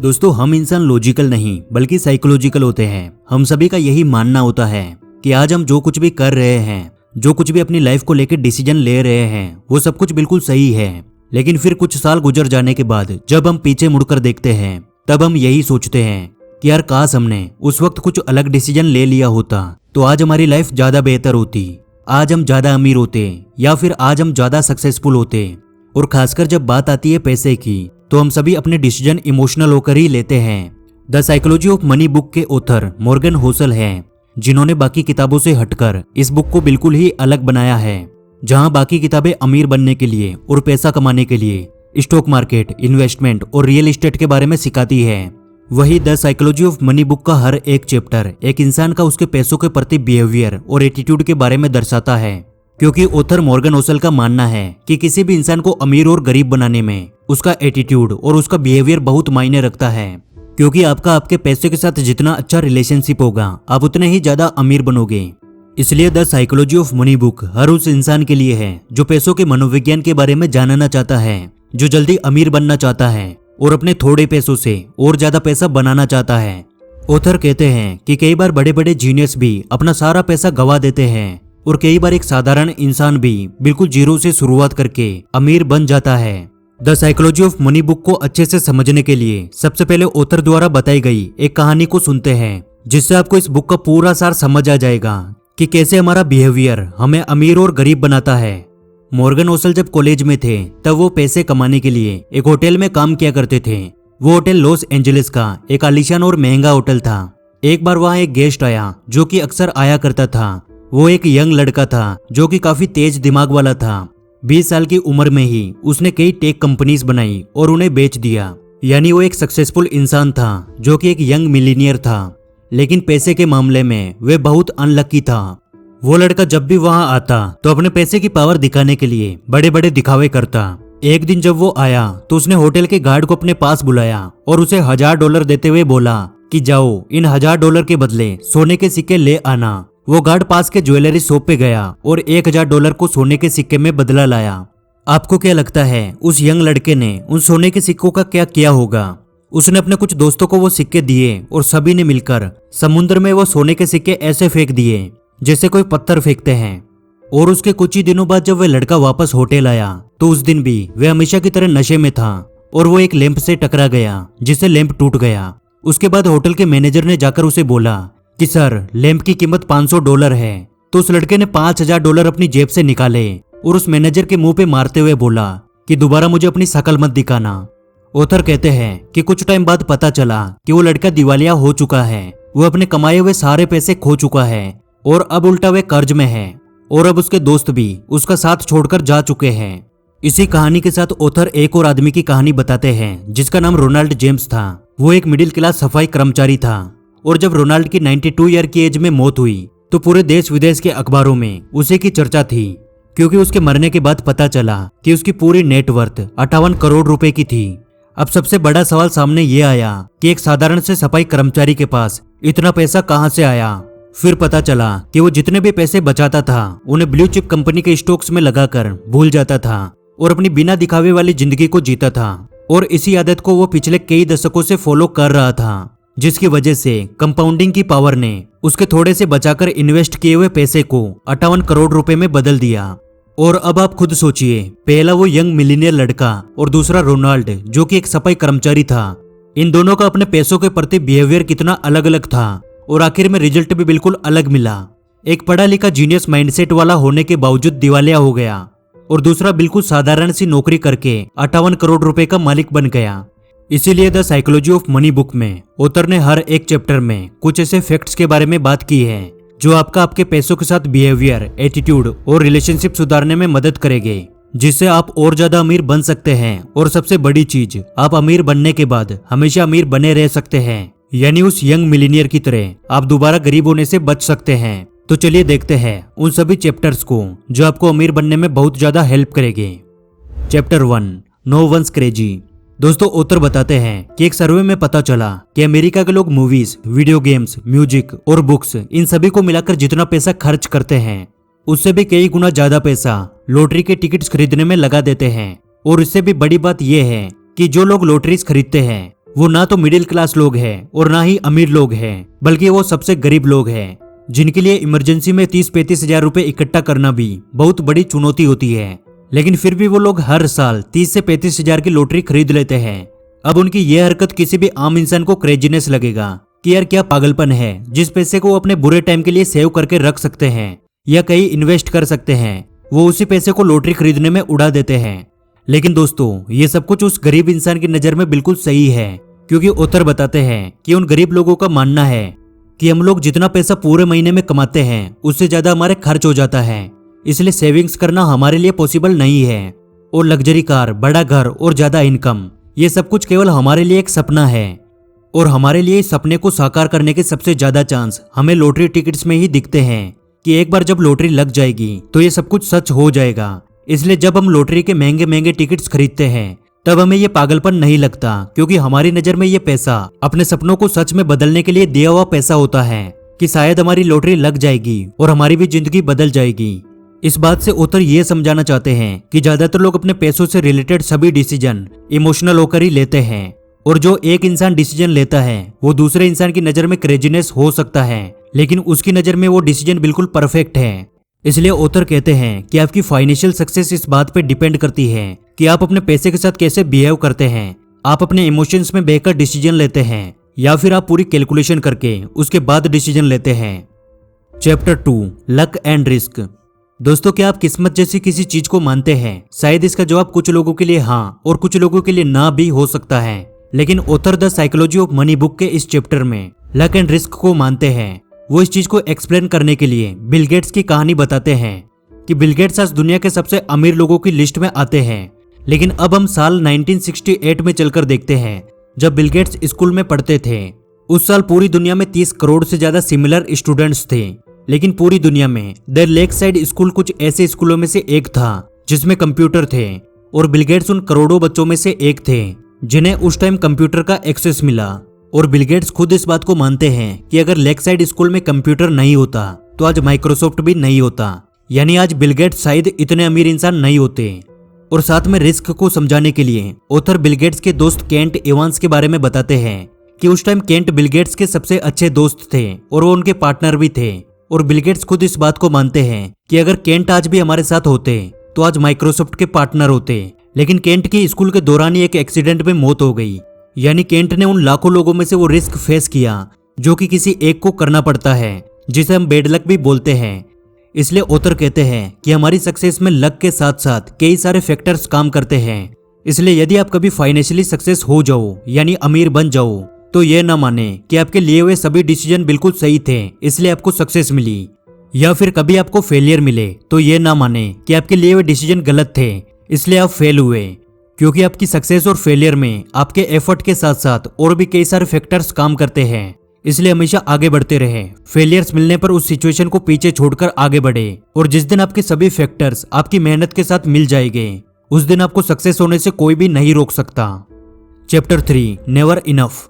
दोस्तों, हम इंसान लॉजिकल नहीं बल्कि साइकोलॉजिकल होते हैं। हम सभी का यही मानना होता है कि आज हम जो कुछ भी कर रहे हैं, जो कुछ भी अपनी लाइफ को लेकर डिसीजन ले रहे हैं, वो सब कुछ बिल्कुल सही है। लेकिन फिर कुछ साल गुजर जाने के बाद जब हम पीछे मुड़कर देखते हैं, तब हम यही सोचते हैं कि यार काश हमने उस वक्त कुछ अलग डिसीजन ले लिया होता तो आज हमारी लाइफ ज्यादा बेहतर होती, आज हम ज्यादा अमीर होते या फिर आज हम ज्यादा सक्सेसफुल होते। और खासकर जब बात आती है पैसे की, तो हम सभी अपने डिसीजन इमोशनल होकर ही लेते हैं। The psychology of money book के ऑथर मॉर्गन होसल हैं, जिन्होंने बाकी किताबों से हटकर इस बुक को बिल्कुल ही अलग बनाया है। जहां बाकी किताबें अमीर बनने के लिए और पैसा कमाने के लिए स्टॉक मार्केट, इन्वेस्टमेंट और रियल एस्टेट के बारे में सिखाती है, वही the psychology of money book का हर एक चैप्टर एक इंसान का उसके पैसों के प्रति बिहेवियर और एटीट्यूड के बारे में दर्शाता है। क्योंकि ऑथर मॉर्गन होसल का मानना है कि किसी भी इंसान को अमीर और गरीब बनाने में उसका एटीट्यूड और उसका बिहेवियर बहुत मायने रखता है। क्योंकि आपका आपके पैसे के साथ जितना अच्छा रिलेशनशिप होगा, आप उतने ही ज्यादा अमीर बनोगे। इसलिए the psychology of money book हर उस इंसान के लिए है जो पैसों के मनोविज्ञान के बारे में जानना चाहता है, जो जल्दी अमीर बनना चाहता है और अपने थोड़े पैसों से और ज्यादा पैसा बनाना चाहता है। ऑथर कहते हैं कि कई बार बड़े बड़े जीनियस भी अपना सारा पैसा गवा देते हैं और कई बार एक साधारण इंसान भी बिल्कुल जीरो से शुरुआत करके अमीर बन जाता है। The psychology of money book को अच्छे से समझने के लिए सबसे पहले ऑथर द्वारा बताई गई एक कहानी को सुनते हैं, जिससे आपको इस बुक का पूरा सार समझ आ जाएगा कि कैसे हमारा बिहेवियर हमें अमीर और गरीब बनाता है। मॉर्गन होसल जब कॉलेज में थे तब वो पैसे कमाने के लिए एक होटल में काम किया करते थे। वो होटल लॉस एंजलिस का एक आलीशान और महंगा होटल था। एक बार वहाँ एक गेस्ट आया जो कि अक्सर आया करता था। वो एक यंग लड़का था जो कि काफी तेज दिमाग वाला था। 20 साल की उम्र में ही उसने कई टेक कंपनीज बनाई और उन्हें बेच दिया। यानी वो एक सक्सेसफुल इंसान था जो कि एक यंग मिलीनियर था। लेकिन पैसे के मामले में वे बहुत अनलकी था। वो लड़का जब भी वहां आता तो अपने पैसे की पावर दिखाने के लिए बड़े बड़े दिखावे करता। एक दिन जब वो आया तो उसने होटल के गार्ड को अपने पास बुलाया और उसे $1000 देते हुए बोला कि जाओ इन $1000 के बदले सोने के सिक्के ले आना। वो गार्ड पास के ज्वेलरी शॉप पे गया और $1000 को सोने के सिक्के में बदला लाया। आपको क्या लगता है उस यंग लड़के ने उन सोने के सिक्कों का क्या किया होगा? उसने अपने कुछ दोस्तों को वो सिक्के दिए और सभी ने मिलकर समुद्र में वो सोने के सिक्के ऐसे फेंक दिए जैसे कोई पत्थर फेंकते हैं। और उसके कुछ ही दिनों बाद जब वह लड़का वापस होटल आया तो उस दिन भी वह हमेशा की तरह नशे में था और वो एक लैंप से टकरा गया, जिससे लैंप टूट गया। उसके बाद होटल के मैनेजर ने जाकर उसे बोला कि सर, लैंप की कीमत $500 है। तो उस लड़के ने $5000 अपनी जेब से निकाले और उस मैनेजर के मुंह पे मारते हुए बोला कि दोबारा मुझे अपनी शकल मत दिखाना। ऑथर कहते हैं कि कुछ टाइम बाद पता चला कि वो लड़का दिवालिया हो चुका है। वो अपने कमाए हुए सारे पैसे खो चुका है और अब उल्टा वे कर्ज में है और अब उसके दोस्त भी उसका साथ छोड़कर जा चुके हैं। इसी कहानी के साथ ऑथर एक और आदमी की कहानी बताते हैं जिसका नाम रोनाल्ड जेम्स था। वो एक मिडिल क्लास सफाई कर्मचारी था और जब रोनाल्ड की 92 ईयर की एज में मौत हुई तो पूरे देश विदेश के अखबारों में उसी की चर्चा थी। क्योंकि उसके मरने के बाद पता चला कि उसकी पूरी नेटवर्थ 58 करोड़ रुपए की थी। अब सबसे बड़ा सवाल सामने ये आया कि एक साधारण से सफाई कर्मचारी के पास इतना पैसा कहां से आया। फिर पता चला कि वो जितने भी पैसे बचाता था उन्हें ब्लू चिप कंपनी के स्टॉक्स में लगाकर भूल जाता था और अपनी बिना दिखावे वाली जिंदगी को जीता था। और इसी आदत को वो पिछले कई दशकों से फॉलो कर रहा था, जिसकी वजह से कंपाउंडिंग की पावर ने उसके थोड़े से बचाकर इन्वेस्ट किए हुए पैसे को 58 करोड़ रुपए में बदल दिया। और अब आप खुद सोचिए, पहला वो यंग मिलीनियर लड़का और दूसरा रोनाल्ड जो कि एक सफाई कर्मचारी था। इन दोनों का अपने पैसों के प्रति बिहेवियर कितना अलग अलग था और आखिर में रिजल्ट भी बिल्कुल अलग मिला। एक पढ़ा लिखा जीनियस माइंडसेट वाला होने के बावजूद दिवालिया हो गया और दूसरा बिल्कुल साधारण सी नौकरी करके 58 करोड़ रुपए का मालिक बन गया। इसीलिए the psychology of money book में ऑथर ने हर एक चैप्टर में कुछ ऐसे फैक्ट्स के बारे में बात की है जो आपका आपके पैसों के साथ बिहेवियर, एटीट्यूड और रिलेशनशिप सुधारने में मदद करेंगे, जिससे आप और ज्यादा अमीर बन सकते हैं। और सबसे बड़ी चीज, आप अमीर बनने के बाद हमेशा अमीर बने रह सकते हैं। यानी उस यंग मिलीनियर की तरह आप दोबारा गरीब होने से बच सकते हैं। तो चलिए देखते हैं उन सभी चैप्टर्स को जो आपको अमीर बनने में बहुत ज्यादा हेल्प करेंगे। Chapter 1, no one's crazy. दोस्तों, ऑथर बताते हैं कि एक सर्वे में पता चला कि अमेरिका के लोग मूवीज, वीडियो गेम्स, म्यूजिक और बुक्स इन सभी को मिलाकर जितना पैसा खर्च करते हैं उससे भी कई गुना ज्यादा पैसा लॉटरी के टिकट्स खरीदने में लगा देते हैं। और इससे भी बड़ी बात यह है कि जो लोग लॉटरीज खरीदते हैं वो ना तो मिडिल क्लास लोग हैं और ना ही अमीर लोग हैं, बल्कि वो सबसे गरीब लोग हैं, जिनके लिए इमरजेंसी में 30-35 हजार रुपए इकट्ठा करना भी बहुत बड़ी चुनौती होती है। लेकिन फिर भी वो लोग हर साल 30 से 35 हजार की लॉटरी खरीद लेते हैं। अब उनकी यह हरकत किसी भी आम इंसान को क्रेजीनेस लगेगा कि यार क्या पागलपन है, जिस पैसे को वो अपने बुरे टाइम के लिए सेव करके रख सकते हैं या कहीं इन्वेस्ट कर सकते हैं, वो उसी पैसे को लॉटरी खरीदने में उड़ा देते हैं। लेकिन दोस्तों, ये सब कुछ उस गरीब इंसान की नजर में बिल्कुल सही है, क्योंकि ऑथर बताते हैं कि उन गरीब लोगों का मानना है कि हम लोग जितना पैसा पूरे महीने में कमाते हैं उससे ज्यादा हमारे खर्च हो जाता है, इसलिए सेविंग्स करना हमारे लिए पॉसिबल नहीं है। और लग्जरी कार, बड़ा घर और ज्यादा इनकम, ये सब कुछ केवल हमारे लिए एक सपना है, और हमारे लिए इस सपने को साकार करने के सबसे ज्यादा चांस हमें लॉटरी टिकट्स में ही दिखते हैं कि एक बार जब लॉटरी लग जाएगी तो ये सब कुछ सच हो जाएगा। इसलिए जब हम लॉटरी के महंगे महंगे टिकट्स खरीदते हैं तब हमें ये पागलपन नहीं लगता, क्योंकि हमारी नजर में ये पैसा अपने सपनों को सच में बदलने के लिए दिया हुआ पैसा होता है कि शायद हमारी लॉटरी लग जाएगी और हमारी भी जिंदगी बदल जाएगी। इस बात से ऑथर ये समझाना चाहते हैं कि ज्यादातर लोग अपने पैसों से रिलेटेड सभी डिसीजन इमोशनल होकर ही लेते हैं, और जो एक इंसान डिसीजन लेता है वो दूसरे इंसान की नजर में क्रेजीनेस हो सकता है, लेकिन उसकी नजर में वो डिसीजन बिल्कुल परफेक्ट है। इसलिए ऑथर कहते हैं कि आपकी फाइनेंशियल सक्सेस इस बात पे डिपेंड करती है कि आप अपने पैसे के साथ कैसे बिहेव करते हैं। आप अपने इमोशंस में बहकर डिसीजन लेते हैं या फिर आप पूरी कैलकुलेशन करके उसके बाद डिसीजन लेते हैं। Chapter 2, luck and risk. दोस्तों, क्या आप किस्मत जैसी किसी चीज को मानते हैं? शायद इसका जवाब कुछ लोगों के लिए हाँ और कुछ लोगों के लिए ना भी हो सकता है, लेकिन author the psychology of money book के इस चैप्टर में लक एंड रिस्क को मानते हैं। वो इस चीज को एक्सप्लेन करने के लिए बिल गेट्स की कहानी बताते हैं कि बिल गेट्स आज दुनिया के सबसे अमीर लोगों की लिस्ट में आते हैं। लेकिन अब हम साल 1968 में चलकर देखते हैं, जब बिल गेट्स स्कूल में पढ़ते थे। उस साल पूरी दुनिया में 30 करोड़ से ज्यादा सिमिलर स्टूडेंट्स थे, लेकिन पूरी दुनिया में द लेक साइड स्कूल कुछ ऐसे स्कूलों में से एक था जिसमें कंप्यूटर थे, और बिल गेट्स उन करोड़ों बच्चों में से एक थे जिन्हें उस टाइम कंप्यूटर का एक्सेस मिला। और बिल गेट्स खुद इस बात को मानते हैं कि अगर लेक साइड स्कूल में कंप्यूटर नहीं होता तो आज माइक्रोसॉफ्ट भी नहीं होता, यानी आज बिल गेट्स शायद इतने अमीर इंसान नहीं होते। और साथ में रिस्क को समझाने के लिए ऑथर बिल गेट्स के दोस्त केंट एवांस के बारे में बताते हैं कि उस टाइम केंट बिल गेट्स के सबसे अच्छे दोस्त थे और वो उनके पार्टनर भी थे। और बिल गेट्स खुद इस बात को मानते हैं कि अगर केंट आज भी हमारे साथ होते तो आज माइक्रोसॉफ्ट के पार्टनर होते। लेकिन केंट की स्कूल के दौरान ही एक एक्सीडेंट में मौत हो गई, यानी केंट ने उन लाखों लोगों में से वो रिस्क फेस किया जो कि किसी एक को करना पड़ता है, जिसे हम बेड लक भी बोलते हैं। इसलिए ऑथर कहते हैं कि हमारी सक्सेस में लक के साथ साथ कई सारे फैक्टर्स काम करते हैं। इसलिए यदि आप कभी फाइनेंशियली सक्सेस हो जाओ यानी अमीर बन जाओ तो यह ना माने कि आपके लिए हुए सभी डिसीजन बिल्कुल सही थे इसलिए आपको सक्सेस मिली, या फिर कभी आपको फेलियर मिले तो यह ना माने कि आपके लिए हुए डिसीजन गलत थे इसलिए आप फेल हुए, क्योंकि आपकी सक्सेस और फेलियर में आपके एफर्ट के साथ साथ और भी कई सारे फैक्टर्स काम करते हैं। इसलिए हमेशा आगे बढ़ते रहे, फेलियर्स मिलने पर उस सिचुएशन को पीछे छोड़कर आगे बढ़े, और जिस दिन आपके सभी फैक्टर्स आपकी मेहनत के साथ मिल जाएंगे उस दिन आपको सक्सेस होने से कोई भी नहीं रोक सकता। Chapter 3, never enough.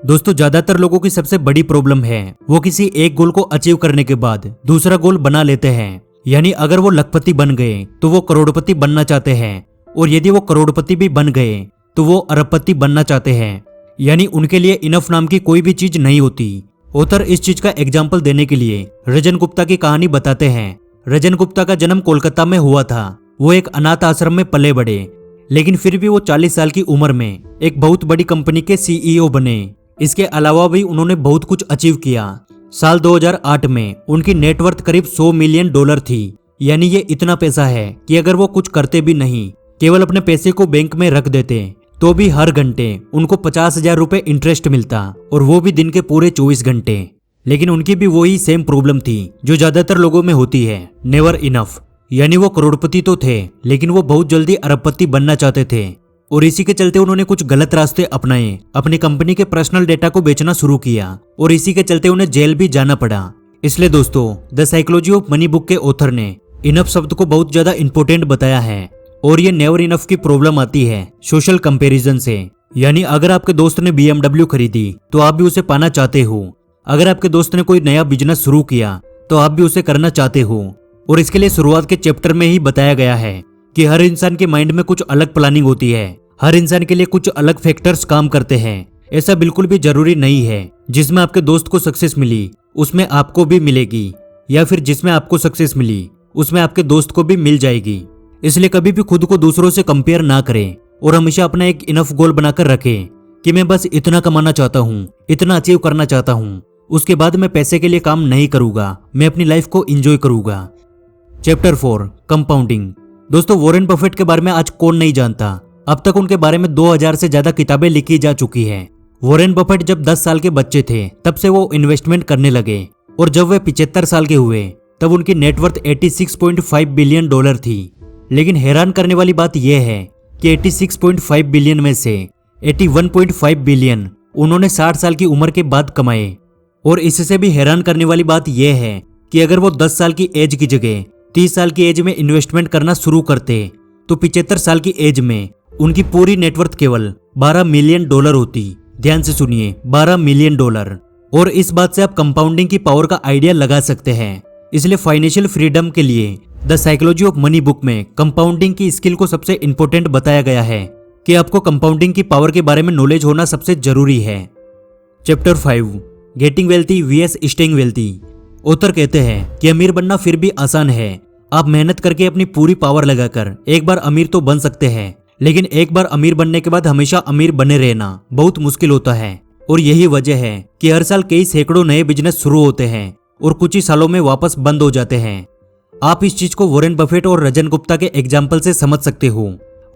दोस्तों, ज्यादातर लोगों की सबसे बड़ी प्रॉब्लम है वो किसी एक गोल को अचीव करने के बाद दूसरा गोल बना लेते हैं। यानी अगर वो लखपति बन गए तो वो करोड़पति बनना चाहते हैं, और यदि वो करोड़पति भी बन गए तो वो अरबपति बनना चाहते हैं। यानी उनके लिए इनफ नाम की कोई भी चीज नहीं होती। ऑथर इस चीज का एग्जाम्पल देने के लिए रजन गुप्ता की कहानी बताते हैं। रजन गुप्ता का जन्म कोलकाता में हुआ था। वो एक अनाथ आश्रम में पले बढ़े, लेकिन फिर भी वो 40 साल की उम्र में एक बहुत बड़ी कंपनी के CEO बने। इसके अलावा भी उन्होंने बहुत कुछ अचीव किया। साल 2008 में उनकी नेटवर्थ करीब $100 मिलियन थी। यानी ये इतना पैसा है कि अगर वो कुछ करते भी नहीं, केवल अपने पैसे को बैंक में रख देते, तो भी हर घंटे उनको 50,000 रुपए इंटरेस्ट मिलता, और वो भी दिन के पूरे 24 घंटे। लेकिन उनकी भी वही सेम प्रॉब्लम थी जो ज्यादातर लोगों में होती है, नेवर इनफ। यानी वो करोड़पति तो थे लेकिन वो बहुत जल्दी अरबपति बनना चाहते थे, और इसी के चलते उन्होंने कुछ गलत रास्ते अपनाए, अपनी कंपनी के पर्सनल डेटा को बेचना शुरू किया, और इसी के चलते उन्हें जेल भी जाना पड़ा। इसलिए दोस्तों, the psychology of money book के ऑथर ने इनफ शब्द को बहुत ज्यादा इंपॉर्टेंट बताया है। और ये नेवर इनफ की प्रॉब्लम आती है सोशल कंपैरिजन से। यानी अगर आपके दोस्त ने BMW खरीदी तो आप भी उसे पाना चाहते हो। अगर आपके दोस्त ने कोई नया बिजनेस शुरू किया तो आप भी उसे करना चाहते हो। और इसके लिए शुरुआत के चैप्टर में ही बताया गया है कि हर इंसान के माइंड में कुछ अलग प्लानिंग होती है, हर इंसान के लिए कुछ अलग फैक्टर्स काम करते हैं। ऐसा बिल्कुल भी जरूरी नहीं है जिसमें आपके दोस्त को सक्सेस मिली उसमें आपको भी मिलेगी, या फिर जिसमें आपको सक्सेस मिली उसमें आपके दोस्त को भी मिल जाएगी। इसलिए कभी भी खुद को दूसरों से कंपेयर ना करें और हमेशा अपना एक इनफ गोल बनाकर रखें कि मैं बस इतना कमाना चाहता हूँ, इतना अचीव करना चाहता हूँ, उसके बाद मैं पैसे के लिए काम नहीं करूंगा, मैं अपनी लाइफ को एंजॉय करूंगा। Chapter 4 compounding. दोस्तों, वॉरेन बफेट के बारे में आज कौन नहीं जानता। अब तक उनके बारे में 2000 से ज्यादा किताबें लिखी जा चुकी हैं। वॉरेन बफेट जब 10 साल के बच्चे थे तब से वो इन्वेस्टमेंट करने लगे और जब वे 75 साल के हुए तब उनकी नेटवर्थ 86.5 बिलियन डॉलर थी। लेकिन हैरान करने वाली बात यह है कि 86.5 बिलियन में से 81.5 बिलियन उन्होंने 60 साल की उम्र के बाद कमाए। और इससे भी हैरान करने वाली बात यह है कि अगर वो 10 साल की एज की जगह 30 साल की एज में इन्वेस्टमेंट करना शुरू करते तो 75 साल की एज में उनकी पूरी नेटवर्थ केवल 12 मिलियन डॉलर होती। ध्यान से सुनिए, 12 मिलियन डॉलर। और इस बात से आप कंपाउंडिंग की पावर का आइडिया लगा सकते हैं। इसलिए फाइनेंशियल फ्रीडम के लिए the psychology of money book में कंपाउंडिंग की स्किल को सबसे इंपॉर्टेंट बताया गया है कि आपको कंपाउंडिंग की पावर के बारे में नॉलेज होना सबसे जरूरी है। Chapter 5 getting wealthy VS staying wealthy. Author कहते हैं कि अमीर बनना फिर भी आसान है। आप मेहनत करके अपनी पूरी पावर लगाकर एक बार अमीर तो बन सकते हैं, लेकिन एक बार अमीर बनने के बाद हमेशा अमीर बने रहना बहुत मुश्किल होता है। और यही वजह है कि हर साल कई सैकड़ों नए बिजनेस शुरू होते हैं और कुछ ही सालों में वापस बंद हो जाते हैं। आप इस चीज को वॉरेन बफेट और रजन गुप्ता के एग्जाम्पल से समझ सकते हो।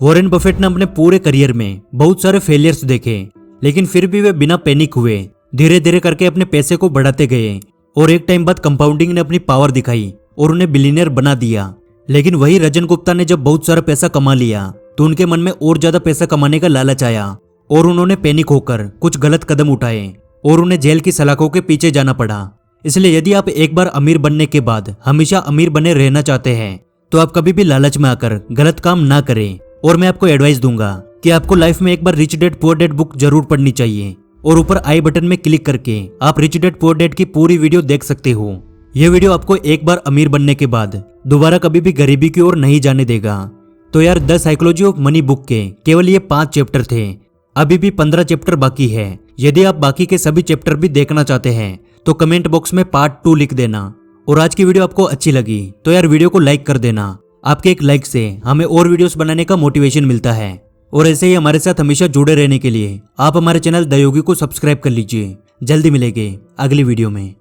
वॉरेन बफेट ने अपने पूरे करियर में बहुत सारे फेलियर्स देखे, लेकिन फिर भी वे बिना पैनिक हुए धीरे धीरे करके अपने पैसे को बढ़ाते गए और एक टाइम बाद कंपाउंडिंग ने अपनी पावर दिखाई और उन्हें बिलियनियर बना दिया। लेकिन वही रजन गुप्ता ने जब बहुत सारा पैसा कमा लिया तो उनके मन में और ज्यादा पैसा कमाने का लालच आया और उन्होंने पैनिक होकर कुछ गलत कदम उठाए और उन्हें जेल की सलाखों के पीछे जाना पड़ा। इसलिए यदि आप एक बार अमीर बनने के बाद हमेशा अमीर बने रहना चाहते हैं तो आप कभी भी लालच में आकर गलत काम ना करें। और मैं आपको एडवाइस दूंगा कि आपको लाइफ में एक बार rich dad poor dad book जरूर पढ़नी चाहिए और ऊपर आई बटन में क्लिक करके आप रिच डैड पुअर डैड की पूरी वीडियो देख सकते हो। यह वीडियो आपको एक बार अमीर बनने के बाद दोबारा कभी भी गरीबी की ओर नहीं जाने देगा। तो यार, the psychology of money book के केवल ये 5 चैप्टर थे। अभी भी 15 चैप्टर बाकी है। यदि आप बाकी के सभी चैप्टर भी देखना चाहते हैं तो कमेंट बॉक्स में पार्ट 2 लिख देना। और आज की वीडियो आपको अच्छी लगी तो यार वीडियो को लाइक कर देना। आपके एक लाइक से हमें और वीडियोस बनाने का मोटिवेशन मिलता है। और ऐसे ही हमारे साथ हमेशा जुड़े रहने के लिए आप हमारे चैनल द योगी को सब्सक्राइब कर लीजिए। जल्दी मिलेंगे अगली वीडियो में।